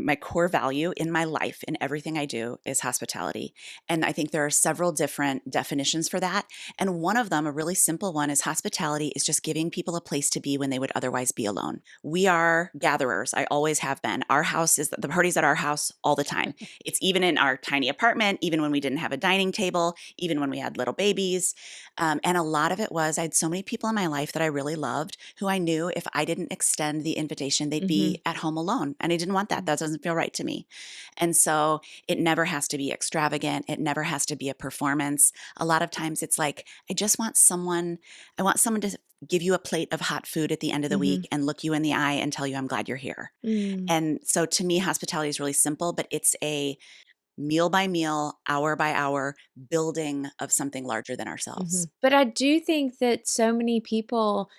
my core value in my life, in everything I do, is hospitality. And I think there are several different definitions for that. And one of them, a really simple one, is hospitality is just giving people a place to be when they would otherwise be alone. We are gatherers. I always have been. Our house is the party's at our house all the time. It's even in our tiny apartment, even when we didn't have a dining table, even when we had little babies. And a lot of it was I had so many people in my life that I really loved who I knew if I didn't extend the invitation, they'd be at home alone. And I didn't want that. That doesn't feel right to me. And so it never has to be extravagant. It never has to be a performance. A lot of times it's like, I want someone to give you a plate of hot food at the end of the week and look you in the eye and tell you I'm glad you're here. And so to me, hospitality is really simple, but it's a meal by meal, hour by hour building of something larger than ourselves. But I do think that so many people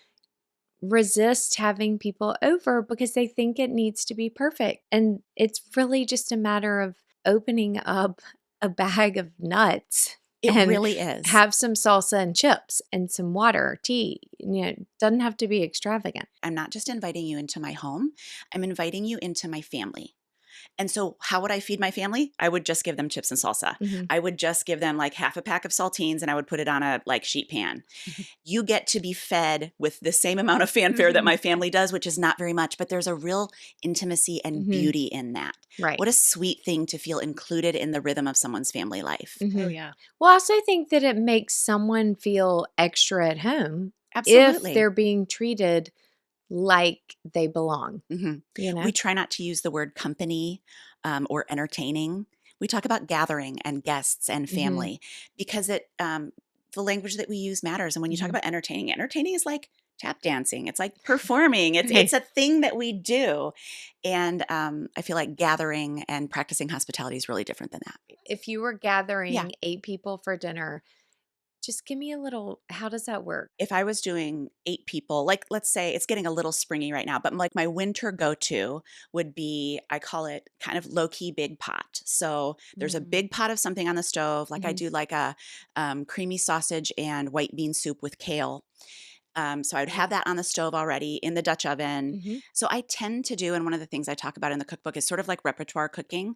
resist having people over because they think it needs to be perfect. And it's really just a matter of opening up a bag of nuts. It really is. Have some salsa and chips and some water, tea. It doesn't have to be extravagant. I'm not just inviting you into my home. I'm inviting you into my family. And so how would I feed my family? I would just give them chips and salsa. I would just give them like half a pack of saltines and I would put it on a sheet pan. You get to be fed with the same amount of fanfare that my family does, which is not very much, but there's a real intimacy and beauty in that. Right. What a sweet thing to feel included in the rhythm of someone's family life. Oh, yeah. Well, I also think that it makes someone feel extra at home. Absolutely. If they're being treated like they belong. We try not to use the word company or entertaining. We talk about gathering and guests and family because the language that we use matters. And when you talk about entertaining is like tap dancing. It's like performing. It's a thing that we do. And I feel like gathering and practicing hospitality is really different than that. If you were gathering 8 people for dinner, just give me a little, how does that work? If I was doing 8 people, like let's say it's getting a little springy right now, but like my winter go-to would be, I call it kind of low-key big pot. So there's a big pot of something on the stove. Like I do like a creamy sausage and white bean soup with kale. So I would have that on the stove already in the Dutch oven. So I tend to do, and one of the things I talk about in the cookbook is sort of like repertoire cooking.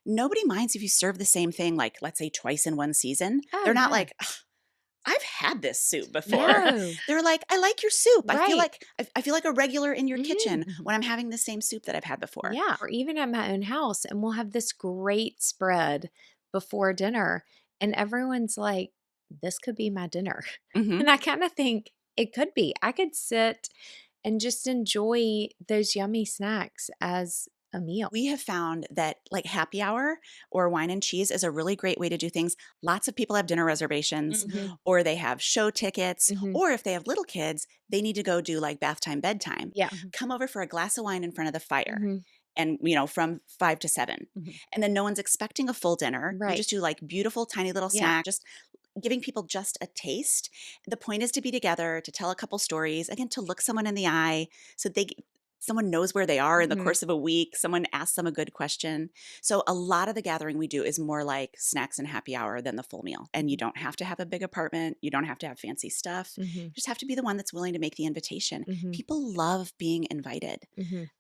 Nobody minds if you serve the same thing, like let's say twice in one season. They're not like, I've had this soup before. No. They're like, I like your soup. Right. I feel like a regular in your kitchen when I'm having the same soup that I've had before. Yeah. Or even at my own house, and we'll have this great spread before dinner. And everyone's like, this could be my dinner. And I kind of think it could be. I could sit and just enjoy those yummy snacks as a meal. We have found that like happy hour or wine and cheese is a really great way to do things. Lots of people have dinner reservations or they have show tickets, or if they have little kids, they need to go do like bath time, bedtime. Yeah. Come over for a glass of wine in front of the fire. And, from 5 to 7. And then no one's expecting a full dinner. Right. You just do like beautiful, tiny little snack, just giving people just a taste. The point is to be together, to tell a couple stories, again, to look someone in the eye so someone knows where they are in the course of a week. Someone asks them a good question. So a lot of the gathering we do is more like snacks and happy hour than the full meal. And you don't have to have a big apartment. You don't have to have fancy stuff. You just have to be the one that's willing to make the invitation. People love being invited.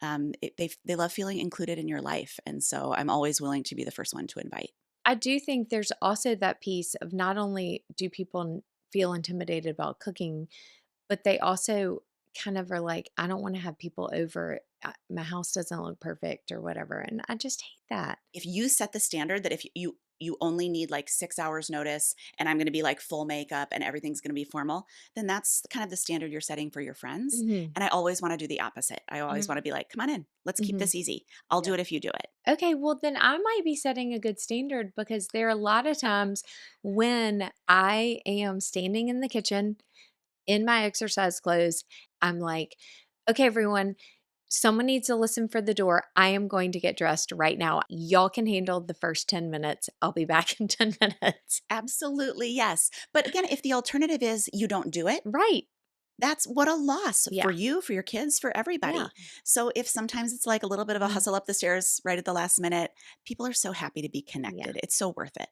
They love feeling included in your life. And so I'm always willing to be the first one to invite. I do think there's also that piece of not only do people feel intimidated about cooking, but they also kind of are like, I don't want to have people over. My house doesn't look perfect or whatever. And I just hate that. If you set the standard that if you only need like 6 hours notice and I'm going to be like full makeup and everything's going to be formal, then that's kind of the standard you're setting for your friends. And I always want to do the opposite. I always want to be like, come on in, let's keep this easy. I'll do it if you do it. Okay, well then I might be setting a good standard because there are a lot of times when I am standing in the kitchen in my exercise clothes, I'm like, okay, everyone, someone needs to listen for the door. I am going to get dressed right now. Y'all can handle the first 10 minutes. I'll be back in 10 minutes. Absolutely, yes. But again, if the alternative is you don't do it, right. That's what a loss for you, for your kids, for everybody. Yeah. So if sometimes it's like a little bit of a hustle up the stairs right at the last minute, people are so happy to be connected. It's so worth it.